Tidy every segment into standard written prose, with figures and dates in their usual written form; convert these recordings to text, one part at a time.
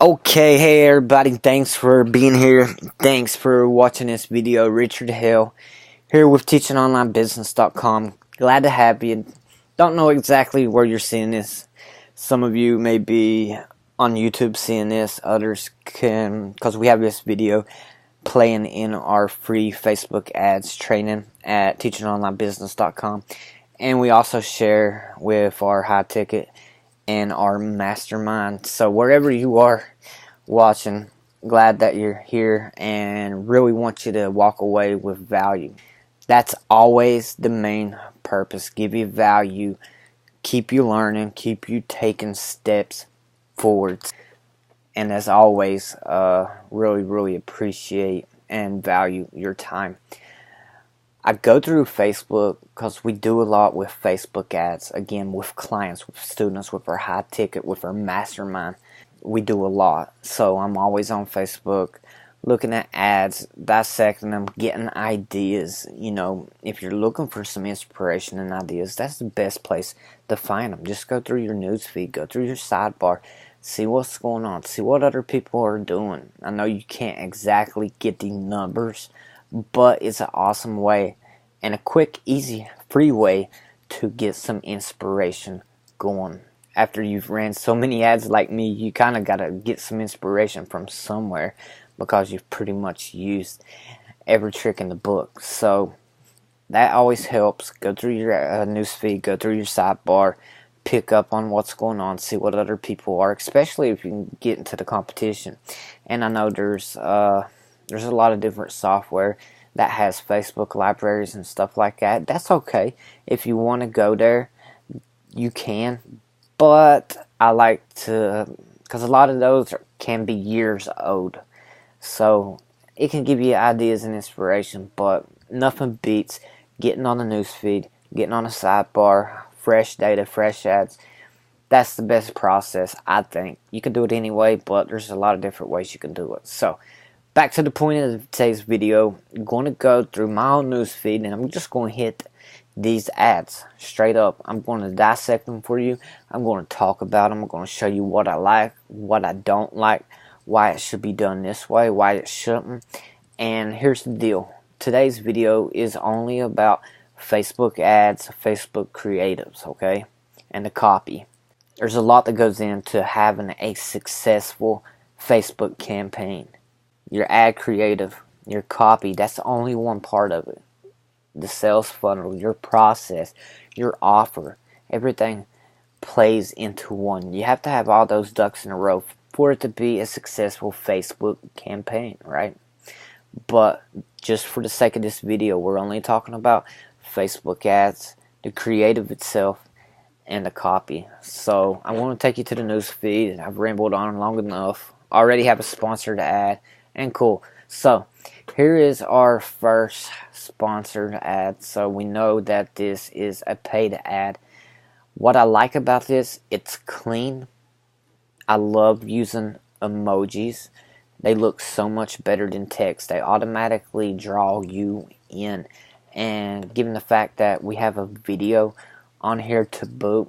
Okay, hey everybody, thanks for being here. Thanks for watching this video. Richard Hill here with teachingonlinebusiness.com. Glad to have you. Don't know exactly where you're seeing this. Some of you may be on YouTube seeing this. Others can, because we have this video playing in our free Facebook ads training at teachingonlinebusiness.com. And we also share with our high ticket and our mastermind. So wherever you are watching, glad that you're here and really want you to walk away with value. That's always the main purpose. Give you value, keep you learning, keep you taking steps forwards. And as always, really appreciate and value your time. I go through Facebook because we do a lot with Facebook ads. Again, with clients, with students, with our high ticket, with our mastermind. We do a lot. So I'm always on Facebook looking at ads, dissecting them, getting ideas. You know, if you're looking for some inspiration and ideas, that's the best place to find them. Just go through your newsfeed, go through your sidebar, see what's going on, see what other people are doing. I know you can't exactly get the numbers, but it's an awesome way and a quick, easy, free way to get some inspiration going. After you've ran so many ads like me, you kind of got to get some inspiration from somewhere because you've pretty much used every trick in the book. So that always helps. Go through your newsfeed, go through your sidebar, pick up on what's going on, see what other people are, especially if you can get into the competition. And I know there's a lot of different software that has Facebook libraries and stuff like that. That's okay. If you want to go there, you can. But I like to, because a lot of those can be years old. So it can give you ideas and inspiration, but nothing beats getting on the newsfeed, getting on a sidebar, fresh data, fresh ads. That's the best process, I think. You can do it anyway, but there's a lot of different ways you can do it. So back to the point of today's video. I'm going to go through my own newsfeed and I'm just going to hit these ads straight up. I'm going to dissect them for you. I'm going to talk about them. I'm going to show you what I like, what I don't like, why it should be done this way, why it shouldn't. And here's the deal. Today's video is only about Facebook ads, Facebook creatives, okay? And the copy. There's a lot that goes into having a successful Facebook campaign. Your ad creative, your copy, that's only one part of it. The sales funnel, your process, your offer, everything plays into one. You have to have all those ducks in a row for it to be a successful Facebook campaign, right? But just for the sake of this video, we're only talking about Facebook ads, the creative itself, and the copy. So I want to take you to the news feed. I've rambled on long enough. Already have a sponsored ad, and cool. So here is our first sponsored ad. So we know that this is a paid ad. What I like about this, it's clean. I love using emojis. They look so much better than text. They automatically draw you in. And given the fact that we have a video on here to boot,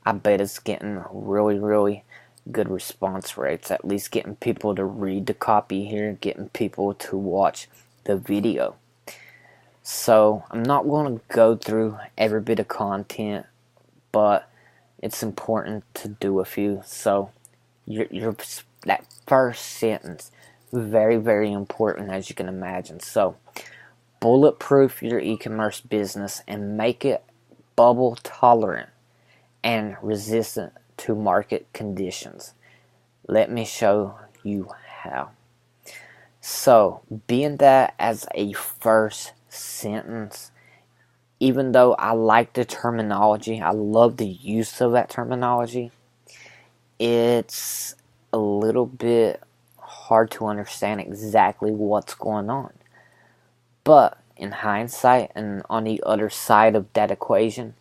I bet it's getting really good response rates. At least getting people to read the copy here, getting people to watch the video. So I'm not going to go through every bit of content, but it's important to do a few. So that first sentence, very important, as you can imagine. So bulletproof your e-commerce business and make it bubble tolerant and resistant to market conditions. Let me show you how. So being that as a first sentence, even though I like the terminology, I love the use of that terminology, it's a little bit hard to understand exactly what's going on. But in hindsight, and on the other side of that equation,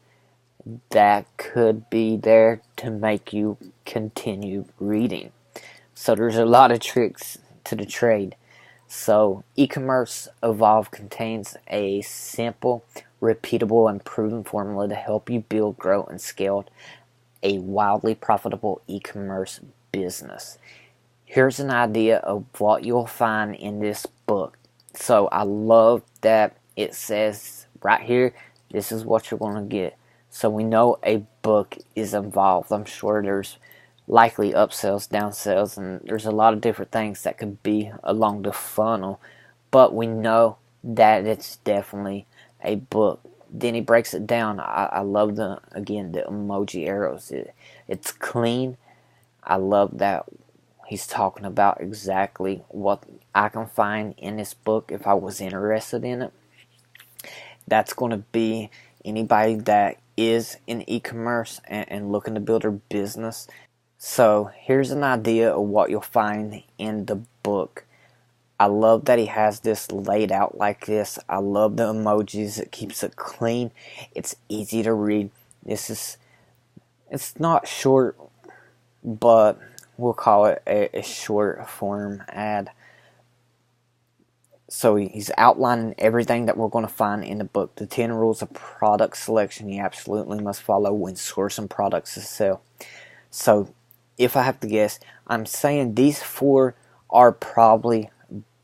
that could be there to make you continue reading. So there's a lot of tricks to the trade. So e-commerce Evolve contains a simple, repeatable, and proven formula to help you build, grow, and scale a wildly profitable e-commerce business. here's an idea of what you'll find in this book. So I love that it says right here, this is what you're going to get. So we know a book is involved. I'm sure there's likely upsells, downsells, and there's a lot of different things that could be along the funnel. But we know that it's definitely a book. Then he breaks it down. I love the emoji arrows. It's clean. I love that he's talking about exactly what I can find in this book if I was interested in it. That's going to be anybody that is in e-commerce and looking to build their business. So here's an idea of what you'll find in the book. I love that he has this laid out like this. I love the emojis. It keeps it clean. It's easy to read. It's not short, but we'll call it a short form ad. So he's outlining everything that we're going to find in the book. The 10 rules of product selection you absolutely must follow when sourcing products to sell. So if I have to guess, I'm saying these 4 are probably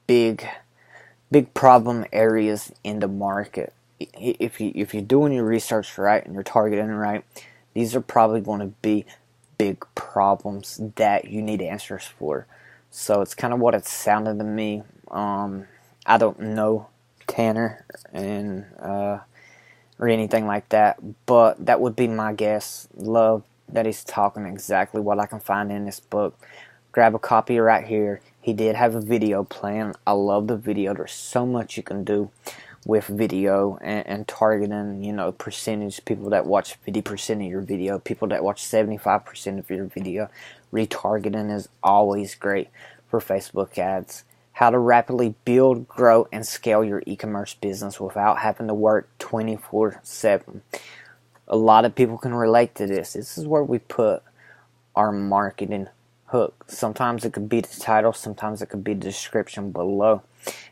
big problem areas in the market. If you're doing your research right and you're targeting right, these are probably going to be big problems that you need answers for. So it's kind of what it sounded to me. I don't know Tanner and or anything like that, but that would be my guess. Love that he's talking exactly what I can find in this book. Grab a copy right here. He did have a video plan. I love the video. There's so much you can do with video and targeting, you know, percentage. People that watch 50% of your video, people that watch 75% of your video. Retargeting is always great for Facebook ads. How to rapidly build, grow, and scale your e-commerce business without having to work 24/7. A lot of people can relate to this. This is where we put our marketing hook. Sometimes it could be the title, sometimes it could be the description below.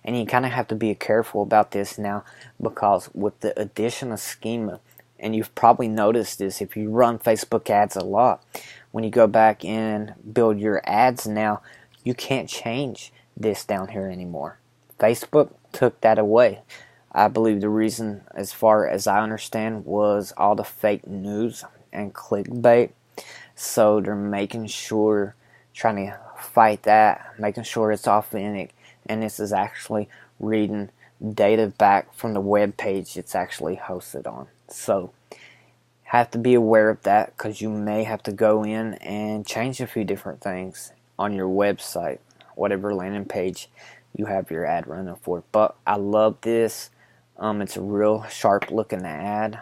And you kind of have to be careful about this now, because with the addition of schema, and you've probably noticed this if you run Facebook ads a lot, when you go back and build your ads now, you can't change this down here anymore. Facebook took that away. I believe the reason, as far as I understand, was all the fake news and clickbait. So they're making sure, trying to fight that, making sure it's authentic, and this is actually reading data back from the web page it's actually hosted on. So have to be aware of that, because you may have to go in and change a few different things on your website, whatever landing page you have your ad running for. But I love this. It's a real sharp looking ad.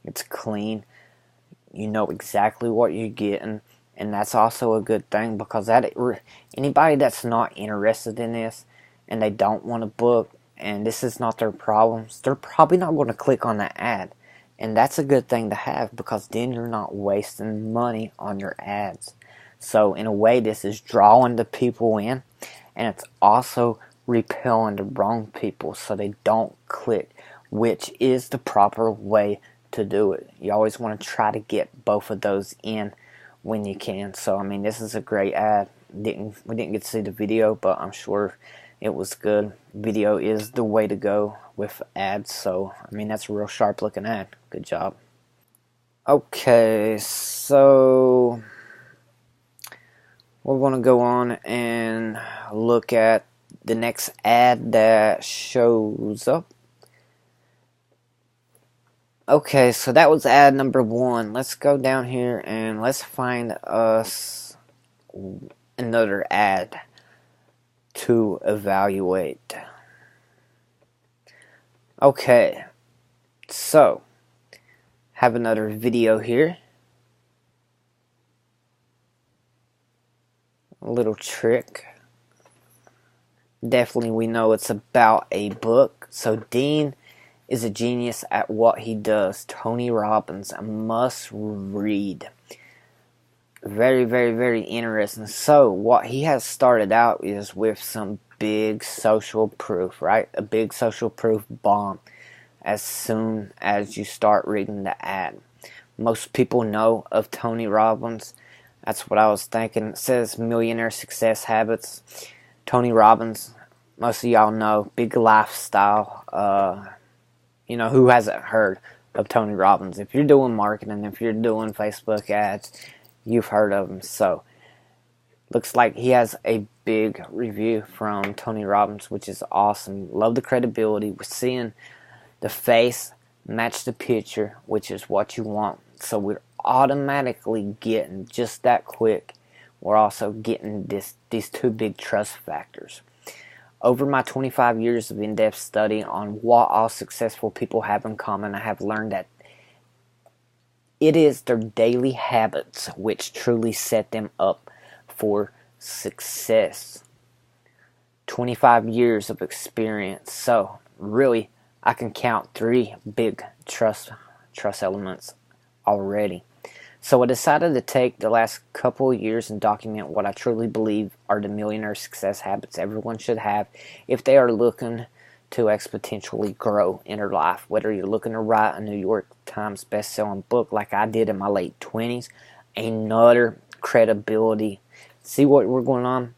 It's clean. You know exactly what you're getting, and that's also a good thing, because that anybody that's not interested in this and they don't want to book, and this is not their problems, they're probably not going to click on that ad. And that's a good thing to have, because then you're not wasting money on your ads. So in a way, this is drawing the people in, and it's also repelling the wrong people so they don't click, which is the proper way to do it. You always want to try to get both of those in when you can. So I mean, this is a great ad. We didn't get to see the video, but I'm sure it was good. Video is the way to go with ads. So I mean, that's a real sharp looking ad. Good job. Okay, so we're going to go on and look at the next ad that shows up. Okay, so that was ad number 1. Let's go down here and let's find us another ad to evaluate. Okay, so have another video here. A little trick. Definitely we know it's about a book. So Dean is a genius at what he does. Tony Robbins, a must read. Very, very, very interesting. So what he has started out is with some big social proof, right? A big social proof bomb as soon as you start reading the ad. Most people know of Tony Robbins. That's what I was thinking. It says Millionaire Success Habits. Tony Robbins, most of y'all know, big lifestyle. Who hasn't heard of Tony Robbins? If you're doing marketing, if you're doing Facebook ads, you've heard of him. So, looks like he has a big review from Tony Robbins, which is awesome. Love the credibility. We're seeing the face match the picture, which is what you want. So we're automatically getting just that quick. We're also getting these two big trust factors. Over my 25 years of in-depth study on what all successful people have in common, I have learned that it is their daily habits which truly set them up for success. 25 years of experience. So really, I can count 3 big trust elements already. So I decided to take the last couple of years and document what I truly believe are the millionaire success habits everyone should have if they are looking to exponentially grow in their life. Whether you're looking to write a New York Times best-selling book like I did in my late 20s, another credibility. See what we're going on?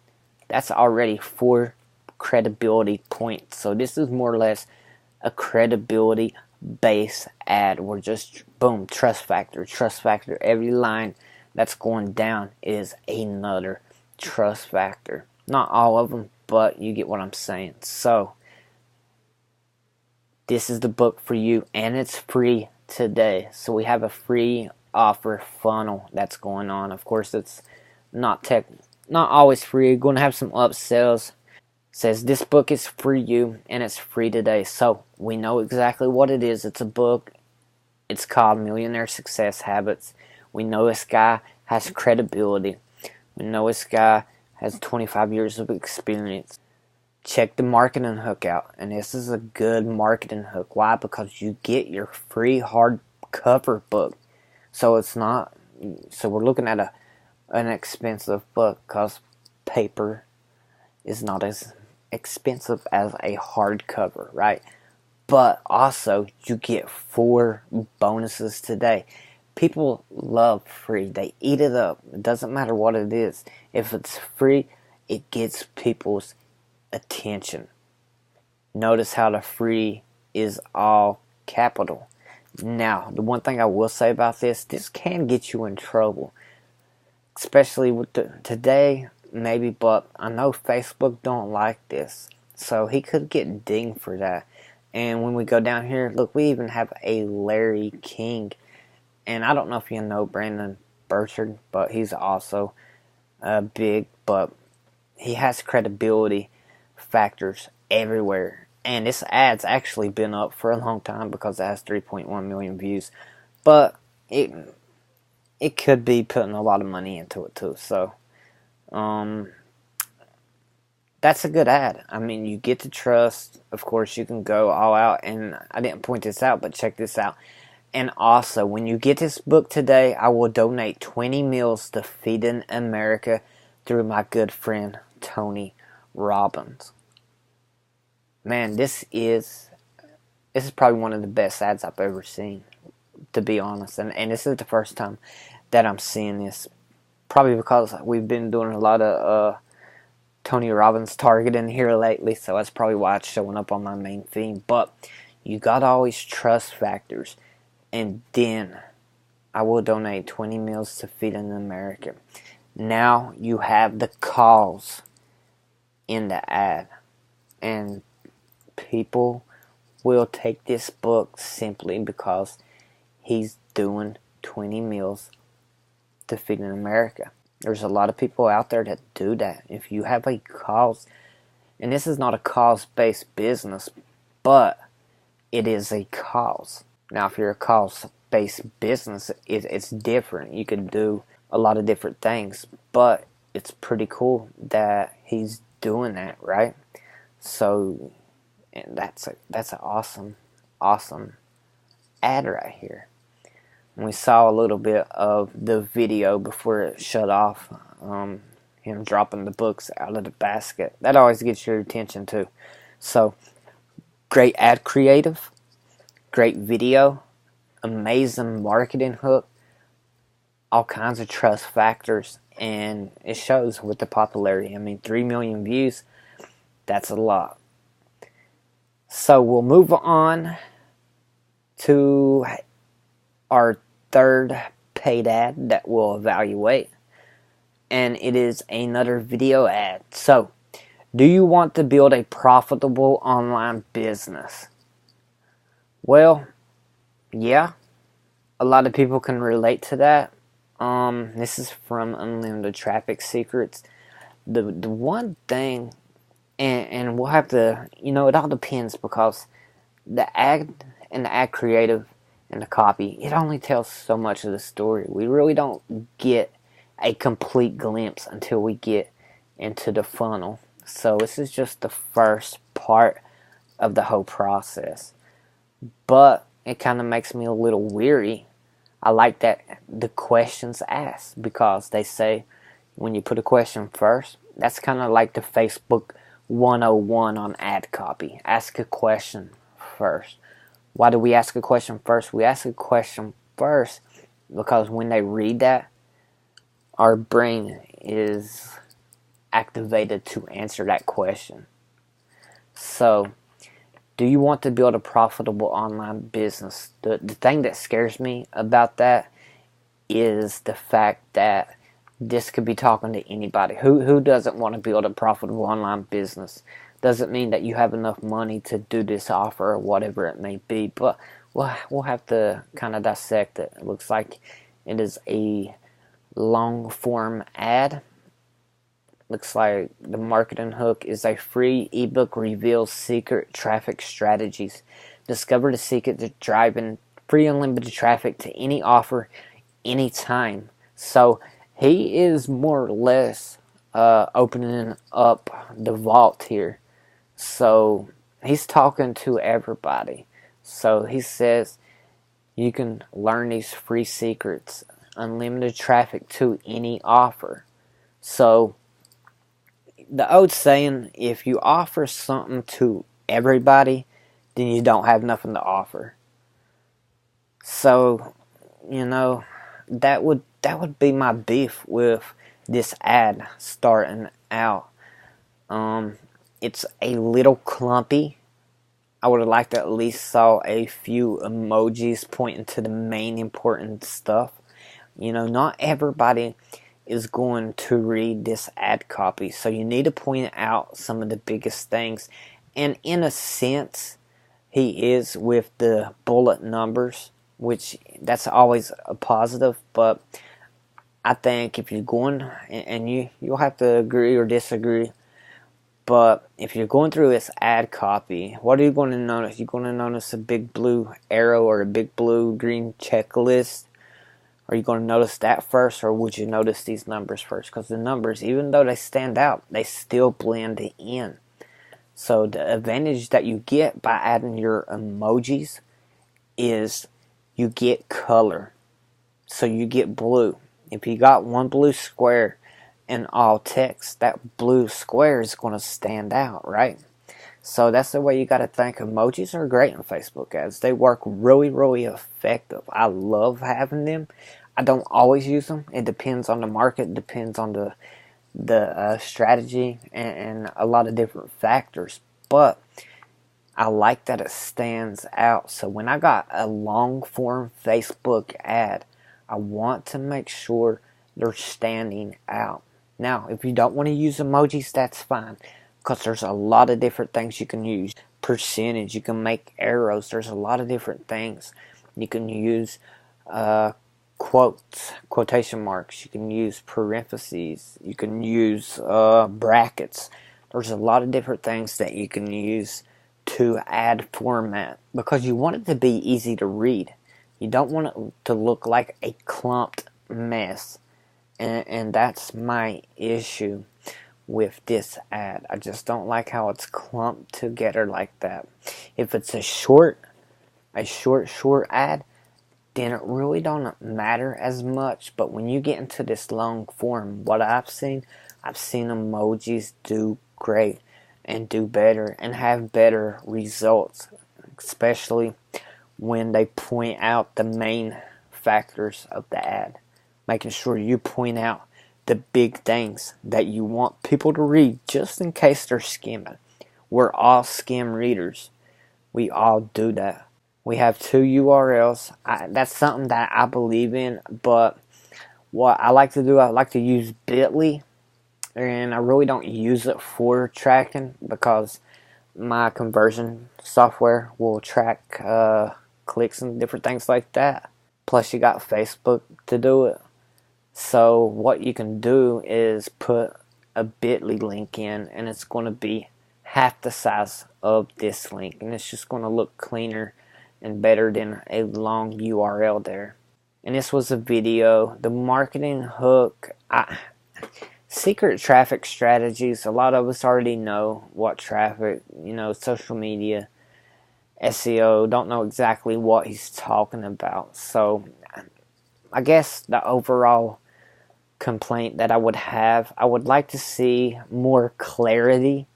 That's already 4 credibility points. So this is more or less a credibility base ad. We're just boom, trust factor. Every line that's going down is another trust factor. Not all of them, but you get what I'm saying. So this is the book for you, and it's free today. So we have a free offer funnel that's going on. Of course, it's not always free. You're going to have some upsells. Says this book is for you and it's free today. So we know exactly what it is. It's a book. It's called Millionaire Success Habits. We know this guy has credibility. We know this guy has 25 years of experience. Check the marketing hook out, and this is a good marketing hook. Why? Because you get your free hardcover book. So we're looking at an expensive book because paper is not as expensive as a hardcover, right? But also you get 4 bonuses today. People love free. They eat it up. It doesn't matter what it is. If it's free, it gets people's attention. Notice how the free is all capital. Now, the one thing I will say about this can get you in trouble. Especially with today, maybe, but I know Facebook don't like this. So he could get dinged for that. And when we go down here, look, we even have a Larry King. And I don't know if you know Brandon Burchard, but he's also big, but he has credibility factors everywhere. And this ad's actually been up for a long time because it has 3.1 million views. But it could be putting a lot of money into it too. So that's a good ad. I mean, you get to trust. Of course, you can go all out. And I didn't point this out, but check this out. And also, when you get this book today, I will donate 20 meals to Feeding America through my good friend Tony Robbins. Man, this is probably one of the best ads I've ever seen, to be honest. And this is the first time that I'm seeing this. Probably because we've been doing a lot of Tony Robbins targeting here lately, so that's probably why it's showing up on my main theme. But you gotta always trust factors. And then I will donate 20 meals to Feeding America. Now you have the cause in the ad. And people will take this book simply because he's doing 20 meals to Feeding America. There's a lot of people out there that do that. If you have a cause, and this is not a cause-based business, but it is a cause. Now, if you're a cause-based business, it's different. You can do a lot of different things, but it's pretty cool that he's doing that, right? So, and that's an awesome ad right here. And we saw a little bit of the video before it shut off, him dropping the books out of the basket. That always gets your attention too. So, great ad creative, great video, amazing marketing hook, all kinds of trust factors, and it shows with the popularity. I mean, 3 million views, that's a lot. So we'll move on to our third paid ad that we'll evaluate, and it is another video ad. So, do you want to build a profitable online business? Well, yeah, a lot of people can relate to that. This is from Unlimited Traffic Secrets. The one thing, and we'll have to, it all depends, because the ad and the ad creative and the copy, it only tells so much of the story. We really don't get a complete glimpse until we get into the funnel. So this is just the first part of the whole process. But it kind of makes me a little weary. I like that the questions asked, because they say when you put a question first, that's kind of like the Facebook 101 on ad copy. Ask a question first. Why do we ask a question first? We ask a question first because when they read that, our brain is activated to answer that question. So, do you want to build a profitable online business? The thing that scares me about that is the fact that this could be talking to anybody. Who doesn't want to build a profitable online business? Doesn't mean that you have enough money to do this offer or whatever it may be, but we'll have to kind of dissect it. It looks like it is a long form ad. Looks like the marketing hook is a free ebook reveals secret traffic strategies. Discover the secret to driving free unlimited traffic to any offer, anytime. So he is more or less opening up the vault here. So he's talking to everybody. So he says you can learn these free secrets, unlimited traffic to any offer. So the old saying, if you offer something to everybody, then you don't have nothing to offer. So, that would be my beef with this ad starting out. It's a little clumpy. I would have liked to at least saw a few emojis pointing to the main important stuff. Not everybody is going to read this ad copy, so you need to point out some of the biggest things. And in a sense, he is with the bullet numbers, which that's always a positive. But I think if you're going, and you'll have to agree or disagree, but if you're going through this ad copy, what are you going to notice? You're going to notice a big blue arrow or a big blue green checklist. Are you going to notice that first, or would you notice these numbers first? Because the numbers, even though they stand out, they still blend in. So the advantage that you get by adding your emojis is you get color. So you get blue. If you got one blue square in all text, that blue square is going to stand out, right? So that's the way you got to think. Emojis are great in Facebook ads. They work really, really effective. I love having them. I don't always use them. It depends on the market, depends on the strategy, and a lot of different factors. But I like that it stands out. So when I got a long form Facebook ad, I want to make sure they're standing out. Now, if you don't want to use emojis, that's fine, because there's a lot of different things you can use. Percentage, you can make arrows. There's a lot of different things. You can use quotes, quotation marks. You can use parentheses. You can use brackets. There's a lot of different things that you can use to add format, because you want it to be easy to read. You don't want it to look like a clumped mess. And that's my issue with this ad. I just don't like how it's clumped together like that. If it's a short ad, then it really don't matter as much. But when you get into this long form, what I've seen emojis do great and do better and have better results, especially when they point out the main factors of the ad. making sure you point out the big things that you want people to read just in case they're skimming. We're all skim readers. We all do that. We have two URLs. That's something that I believe in, but what I like to do, I like to use Bitly, and I really don't use it for tracking because my conversion software will track clicks and different things like that. Plus, you got Facebook to do it. So what you can do is put a Bitly link in, and it's going to be half the size of this link, and it's just going to look cleaner and better than a long URL there. And this was a video. The marketing hook, secret traffic strategies, a lot of us already know what traffic, social media, SEO, don't know exactly what he's talking about. So I guess the overall complaint that I would like to see more clarity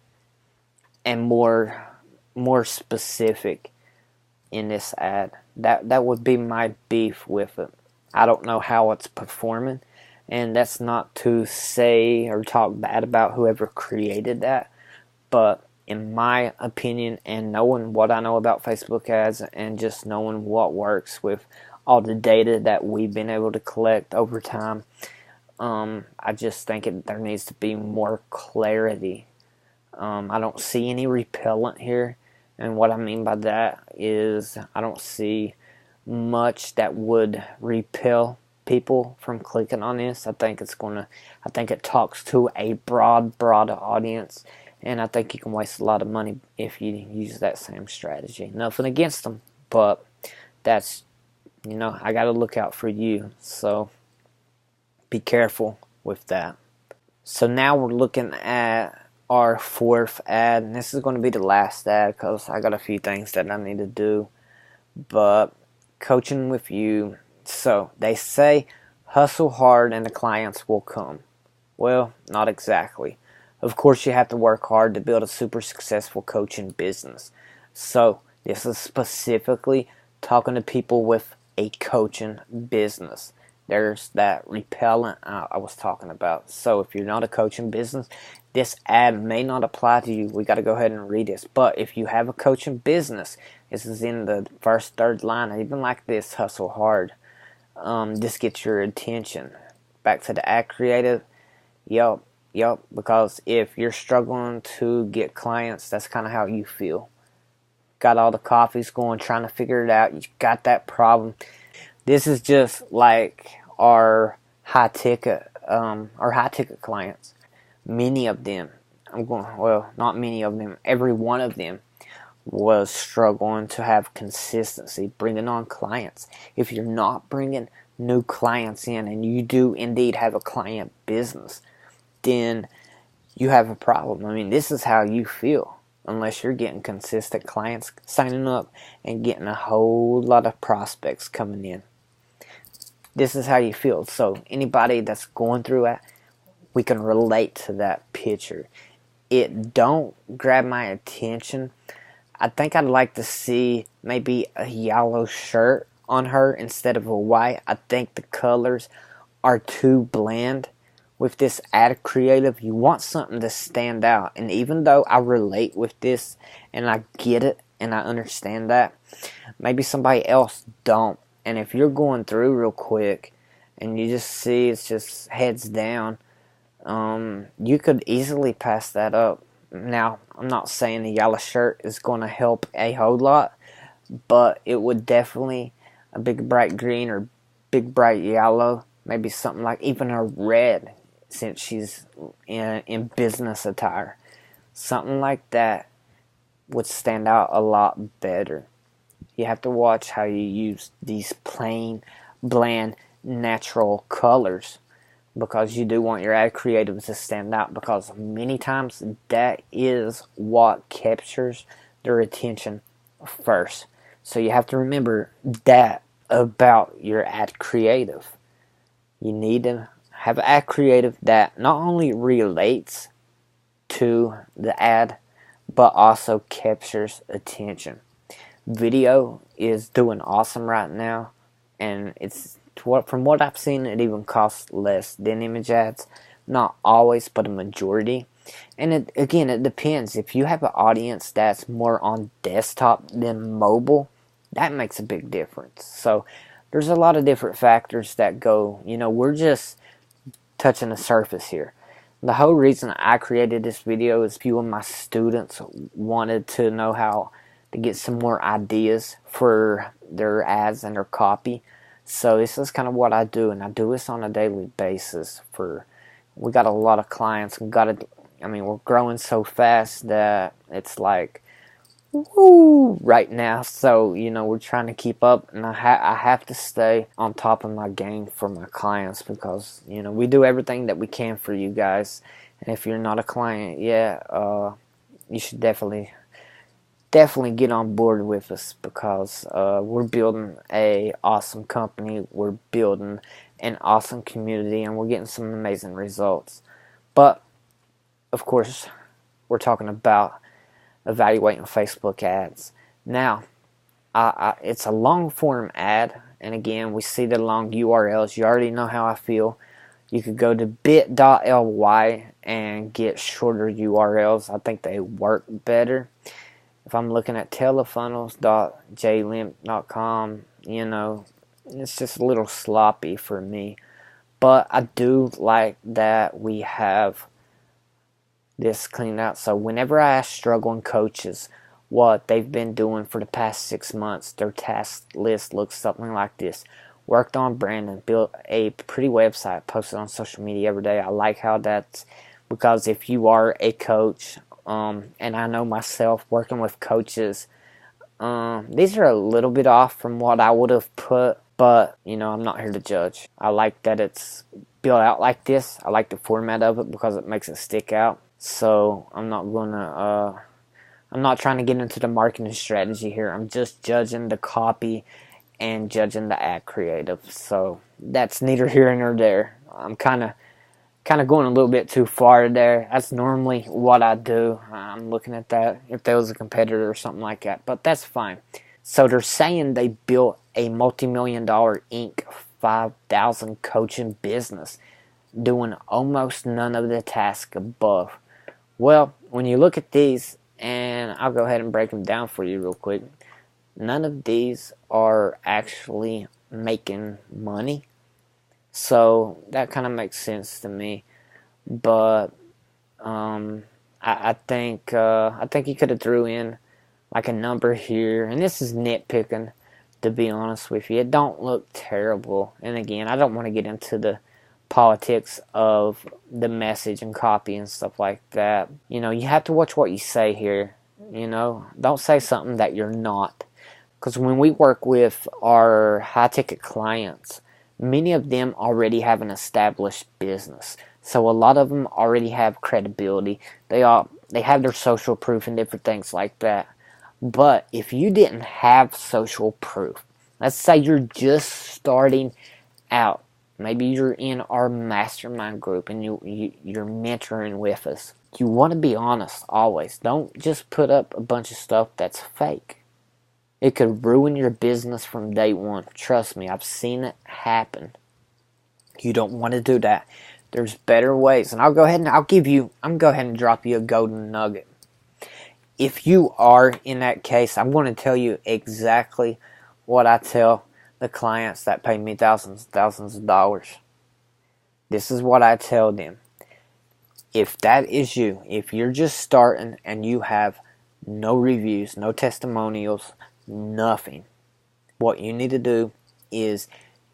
and more specific in this ad. That would be my beef with it. I don't know how it's performing, and that's not to say or talk bad about whoever created that, but in my opinion, and knowing what I know about Facebook ads and just knowing what works with all the data that we've been able to collect over time, I just think there needs to be more clarity. I don't see any repellent here, and what I mean by that is I don't see much that would repel people from clicking on this. I think it talks to a broad audience, and I think you can waste a lot of money if you use that same strategy. Nothing against them, but that's, I got to look out for you, so be careful with that. So now we're looking at our fourth ad, and this is going to be the last ad because I got a few things that I need to do. But coaching with you, so they say hustle hard and the clients will come. Well, not exactly. Of course, you have to work hard to build a super successful coaching business. So this is specifically talking to people with a coaching business. There's that repellent I was talking about. So if you're not a coaching business, this ad may not apply to you. We got to go ahead and read this. But if you have a coaching business, this is in the first, third line. I even like this, hustle hard. This gets your attention. Back to the ad creative. Yup. Because if you're struggling to get clients, that's kind of how you feel. Got all the coffees going, trying to figure it out. You got that problem. This is just like our high ticket clients. Many of them, not many of them, every one of them was struggling to have consistency, bringing on clients. If you're not bringing new clients in, and you do indeed have a client business, then you have a problem. I mean, this is how you feel unless you're getting consistent clients signing up and getting a whole lot of prospects coming in. This is how you feel. So anybody that's going through it, we can relate to that picture. It don't grab my attention. I think I'd like to see maybe a yellow shirt on her instead of a white. I think the colors are too bland with this ad creative. You want something to stand out. And even though I relate with this and I get it and I understand that, maybe somebody else don't. And if you're going through real quick and you just see it's just heads down, you could easily pass that up. Now, I'm not saying the yellow shirt is going to help a whole lot, but it would definitely, a big bright green or big bright yellow, maybe something like even a red, since she's in business attire. Something like that would stand out a lot better. You have to watch how you use these plain, bland, natural colors, because you do want your ad creative to stand out, because many times that is what captures their attention first. So you have to remember that about your ad creative. You need to have an ad creative that not only relates to the ad, but also captures attention. Video is doing awesome right now, and it's From what I've seen, it even costs less than image ads. Not always, but a majority. And it depends. If you have an audience that's more on desktop than mobile, that makes a big difference. So there's a lot of different factors that go. We're just touching the surface here. The whole reason I created this video is a few of my students wanted to know how to get some more ideas for their ads and their copy. So this is kind of what I do, and I do this on a daily basis. We got a lot of clients, and we're growing so fast that it's like, woo, right now. So, we're trying to keep up, and I have to stay on top of my game for my clients because, we do everything that we can for you guys. And if you're not a client yet, you should definitely get on board with us because we're building a awesome company. We're building an awesome community, and we're getting some amazing results. But, of course, we're talking about evaluating Facebook ads. Now, it's a long form ad, and again, we see the long URLs. You already know how I feel. You could go to bit.ly and get shorter URLs. I think they work better. If I'm looking at telefunnels.jlimp.com, it's just a little sloppy for me. But I do like that we have this cleaned out. So whenever I ask struggling coaches what they've been doing for the past 6 months, their task list looks something like this. Worked on branding, built a pretty website, posted on social media every day. I like how that's, because if you are a coach, and I know myself working with coaches, these are a little bit off from what I would have put, but I'm not here to judge. I like that it's built out like this. I like the format of it because it makes it stick out. So I'm not trying to get into the marketing strategy here. I'm just judging the copy and judging the ad creative. So that's neither here nor there. I'm kind of going a little bit too far there. That's normally what I do. I'm looking at that if there was a competitor or something like that, but that's fine. So they're saying they built a multi-million-dollar Inc. 5,000 coaching business, doing almost none of the tasks above. Well, when you look at these, and I'll go ahead and break them down for you real quick, none of these are actually making money. So that kind of makes sense to me. But I think he could have threw in like a number here, and this is nitpicking, to be honest with you. It don't look terrible. And again, I don't want to get into the politics of the message and copy and stuff like that. You have to watch what you say here. Don't say something that you're not. Because when we work with our high-ticket clients, many of them already have an established business. So a lot of them already have credibility. They have their social proof and different things like that. But if you didn't have social proof, let's say you're just starting out, maybe you're in our mastermind group and you're mentoring with us. You want to be honest always. Don't just put up a bunch of stuff that's fake. It could ruin your business from day one. Trust me, I've seen it happen. You don't want to do that. There's better ways. And I'm going to go ahead and drop you a golden nugget. If you are in that case, I'm going to tell you exactly what I tell the clients that pay me thousands of dollars. This is what I tell them. If that is you, if you're just starting and you have no reviews, no testimonials, nothing, what you need to do is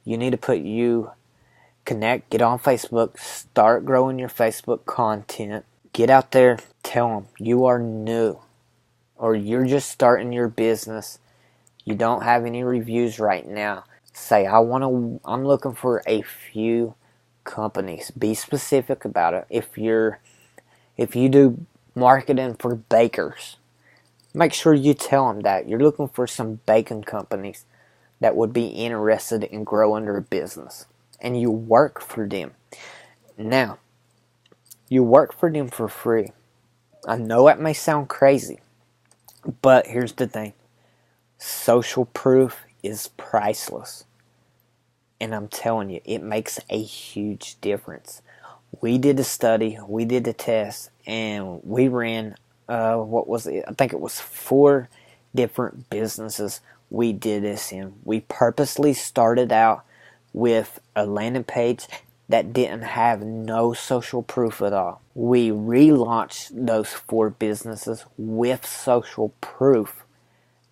you need to get on Facebook, start growing your Facebook content, get out there, tell them you are new or you're just starting your business, you don't have any reviews right now. Say, I'm looking for a few companies. Be specific about it. If you do marketing for bakers, make sure you tell them that you're looking for some baking companies that would be interested in growing their business, and you work for them. Now, you work for them for free. I know it may sound crazy, but here's the thing. Social proof is priceless. And I'm telling you, it makes a huge difference. We did the study, we did the test, and we ran, what was it? I think it was 4 different businesses we did this in. We purposely started out with a landing page that didn't have no social proof at all. We relaunched those 4 businesses with social proof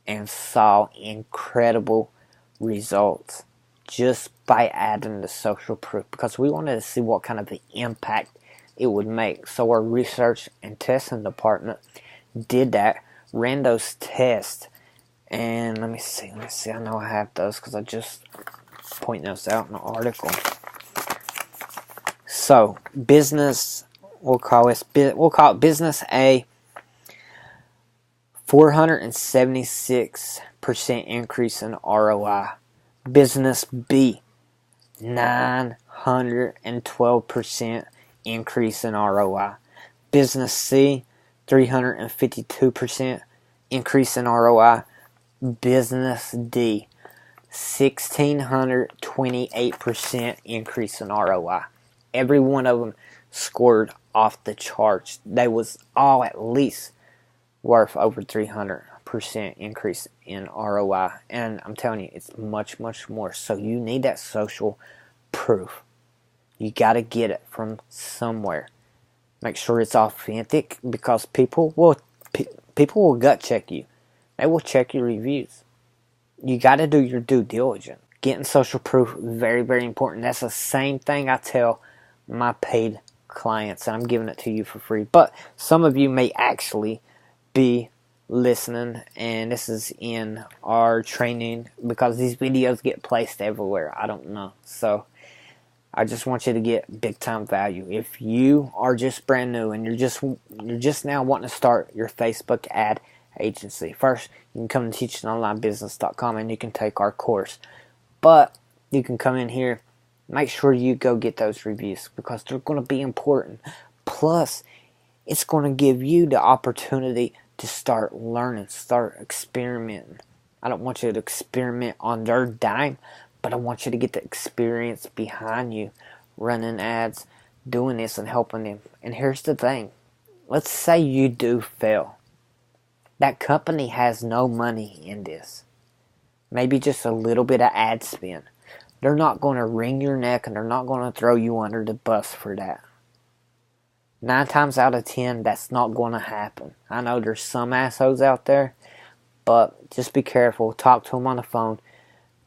and saw incredible results just by adding the social proof, because we wanted to see what kind of an impact it would make. So our research and testing department did that, ran those tests, and let me see, I know I have those because I just point those out in the article. So business, we'll call it business A, 476% increase in ROI. Business B, 912% increase in ROI. Business C, 352% increase in ROI. Business D, 1,628% increase in ROI. Every one of them scored off the charts. They was all at least worth over 300% increase in ROI. And I'm telling you, it's much, much more. So you need that social proof. You got to get it from somewhere. Make sure it's authentic, because people will gut check you. They will check your reviews. You got to do your due diligence. Getting social proof, very, very important. That's the same thing I tell my paid clients, and I'm giving it to you for free. But some of you may actually be listening, and this is in our training, because these videos get placed everywhere. I don't know. So I just want you to get big time value. If you are just brand new and you're just now wanting to start your Facebook ad agency, first you can come to teachingonlinebusiness.com and you can take our course. But you can come in here, make sure you go get those reviews, because they're going to be important. Plus, it's going to give you the opportunity to start learning, start experimenting. I don't want you to experiment on their dime, but I want you to get the experience behind you, running ads, doing this and helping them. And here's the thing. Let's say you do fail. That company has no money in this. Maybe just a little bit of ad spend. They're not going to wring your neck, and they're not going to throw you under the bus for that. 9 times out of 10, that's not going to happen. I know there's some assholes out there, but just be careful. Talk to them on the phone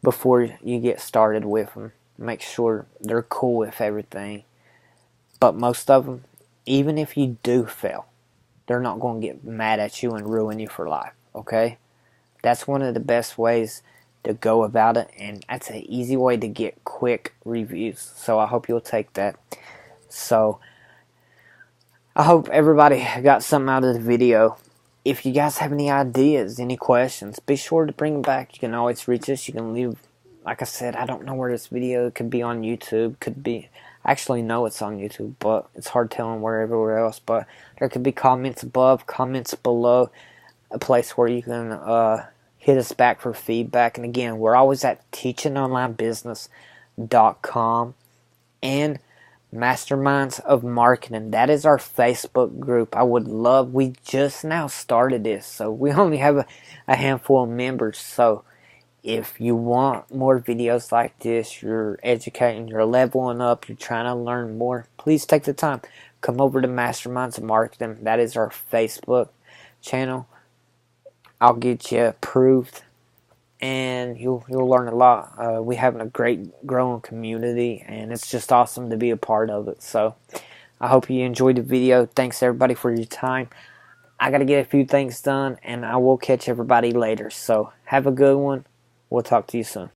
before you get started with them. Make sure they're cool with everything. But most of them, even if you do fail, they're not going to get mad at you and ruin you for life, okay? That's one of the best ways to go about it, and that's an easy way to get quick reviews. So I hope you'll take that. So I hope everybody got something out of the video. If you guys have any ideas, any questions, be sure to bring them back. You can always reach us. You can leave, like I said, I don't know where this video could be on YouTube. Could be, I actually know it's on YouTube, but it's hard telling where everywhere else. But there could be comments above, comments below, a place where you can hit us back for feedback. And again, we're always at teachingonlinebusiness.com and Masterminds of Marketing. That is our Facebook group. We just now started this, so we only have a handful of members. So if you want more videos like this, you're educating, you're leveling up, you're trying to learn more, please take the time. Come over to Masterminds of Marketing. That is our Facebook channel. I'll get you approved, and you'll learn a lot. We have a great growing community, and it's just awesome to be a part of it. So I hope you enjoyed the video. Thanks everybody for your time. I got to get a few things done, and I will catch everybody later. So have a good one. We'll talk to you soon.